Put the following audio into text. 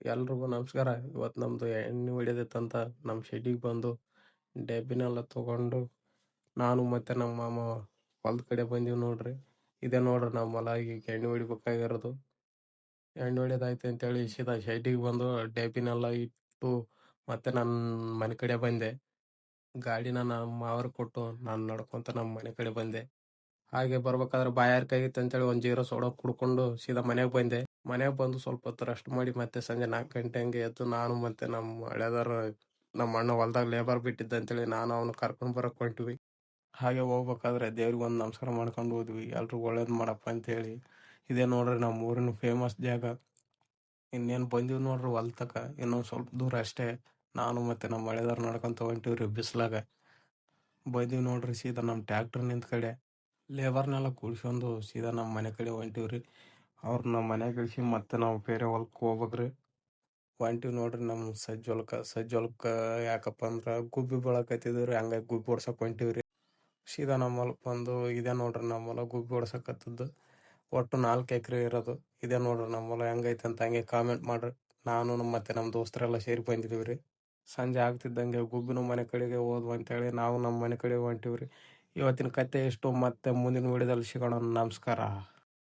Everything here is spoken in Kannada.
ಎಲ್ರಿಗೂ ನಮಸ್ಕಾರ. ಇವತ್ತು ನಮ್ದು ಎಣ್ಣೆ ಹೊಡಿಯೋದಿತ್ತಂತ ನಮ್ಮ ಶೆಡ್ಡಿಗೆ ಬಂದು ಡಬ್ಬಿನೆಲ್ಲ ತೊಗೊಂಡು ನಾನು ಮತ್ತು ನಮ್ಮ ಮಾಮ ಹೊಲ್ದ ಕಡೆ ಬಂದೀವಿ ನೋಡ್ರಿ. ಇದೇ ನೋಡ್ರಿ ನಮ್ಮ ಹೊಲ. ಈಗ ಎಣ್ಣೆ ಹೊಡಿಬೇಕಾಗಿರೋದು. ಎಣ್ಣೆ ಹೊಡಿಯೋದಾಯ್ತು ಅಂತೇಳಿ ಸೀದಾ ಶೆಡ್ಡಿಗೆ ಬಂದು ಡಬ್ಬಿನೆಲ್ಲ ಇಟ್ಟು ಮತ್ತೆ ನನ್ನ ಮನೆ ಕಡೆ ಬಂದೆ. ಗಾಡಿನ ನಮ್ಮ ಮಾವ್ರಿಗೆ ಕೊಟ್ಟು ನಾನು ನಡ್ಕೊಂತ ನಮ್ಮ ಮನೆ ಕಡೆ ಬಂದೆ. ಹಾಗೆ ಬರ್ಬೇಕಾದ್ರೆ ಬಾಯಾರಿಕೆ ಅಂತೇಳಿ ಒಂದು ಜೀರೋ ಸೋಡಾ ಕುಡ್ಕೊಂಡು ಸೀದಾ ಮನೆಗೆ ಬಂದೆ. ಮನೆಗೆ ಬಂದು ಸ್ವಲ್ಪ ಹೊತ್ತು ರೆಸ್ಟ್ ಮಾಡಿ ಮತ್ತೆ ಸಂಜೆ 4 ಗಂಟೆ ಹಂಗೆ ಎದ್ದು ನಾನು ಮತ್ತೆ ನಮ್ಮ ಹಳೆದಾರ ನಮ್ಮ ಅಣ್ಣ ಹೊಲ್ದಾಗ ಲೇಬರ್ ಬಿಟ್ಟಿದ್ದ ಅಂತೇಳಿ ನಾನು ಅವನು ಕರ್ಕೊಂಡು ಬರಕ್ಕೆ ಹೊಂಟ್ವಿ. ಹಾಗೆ ಹೋಗ್ಬೇಕಾದ್ರೆ ದೇವ್ರಿಗೆ ಒಂದು ನಮಸ್ಕಾರ ಮಾಡ್ಕೊಂಡು ಹೋದ್ವಿ. ಎಲ್ರಿಗೂ ಒಳ್ಳೇದು ಮಾಡಪ್ಪ ಅಂತೇಳಿ. ಇದೇ ನೋಡ್ರಿ ನಮ್ಮ ಊರಿನ ಫೇಮಸ್ ಜಾಗ. ಇನ್ನೇನು ಬಂದೀವಿ ನೋಡ್ರಿ ಹೊಲ್ತಕ. ಇನ್ನೊಂದು ಸ್ವಲ್ಪ ದೂರ ಅಷ್ಟೇ. ನಾನು ಮತ್ತೆ ನಮ್ಮ ಹಳೆದಾರ ನಡ್ಕೊಂತ ಹೊಂಟಿವ್ರಿ ಬಿಸ್ಲಾಗ. ಬಂದೀವಿ ನೋಡ್ರಿ ಸೀದಾ ನಮ್ಮ ಟ್ಯಾಕ್ಟ್ರ್ ನಿಂತ ಕಡೆ. ಲೇಬರ್ನೆಲ್ಲ ಕೂಡ್ಸ್ಕೊಂಡು ಸೀದಾ ನಮ್ಮ ಮನೆ ಕಡೆ ಹೊಂಟಿವ್ರಿ. ಅವ್ರು ನಮ್ಮ ಮನೆಗೆ ಇಳಿಸಿ ಮತ್ತೆ ನಾವು ಬೇರೆ ಹೊಲಕ್ಕೆ ಹೋಗ್ಬೇಕ್ರಿ. ಹೊಂಟಿವಿ ನೋಡ್ರಿ ನಮ್ಮ ಸಜ್ಜೊಲ್ಕ ಯಾಕಪ್ಪ ಅಂದ್ರೆ ಗುಬ್ಬಿ ಬೆಳಕತ್ತಿದ್ರಿ. ಹಂಗಾಗಿ ಗುಬ್ಬಿ ಹೊಡ್ಸಕ್ಕೆ ಹೊಂಟಿವ್ರಿ. ಸೀದಾ ನಮ್ಮ ಹೊಲಕ್ಕೆ ಬಂದು ಇದೇ ನೋಡ್ರಿ ನಮ್ಮ ಹೊಲ ಗುಬ್ಬಿ ಹೊಡ್ಸಕತ್ತದ್ದು. ಒಟ್ಟು 4 ಎಕರೆ ಇರೋದು. ಇದೇ ನೋಡ್ರಿ ನಮ್ಮ ಹೊಲ ಹೆಂಗೈತೆ ಅಂತ ಹಂಗೆ ಕಾಮೆಂಟ್ ಮಾಡ್ರಿ. ನಾನು ಮತ್ತೆ ನಮ್ಮ ದೋಸ್ತರೆಲ್ಲ ಸೇರಿ ಬಂದಿದ್ದೀವಿ ರೀ. ಸಂಜೆ ಆಗ್ತಿದ್ದಂಗೆ ಗುಬ್ಬಿನ ಮನೆ ಕಡೆಗೆ ಹೋದ್ವು ಅಂತೇಳಿ ನಾವು ನಮ್ಮ ಮನೆ ಕಡೆ ಹೊಂಟಿವ್ರಿ. ಇವತ್ತಿನ ಕತೆ ಇಷ್ಟು. ಮತ್ತೆ ಮುಂದಿನ ವಿಡಿಯೋದಲ್ಲಿ ಸಿಗೋಣ. ನಮಸ್ಕಾರ.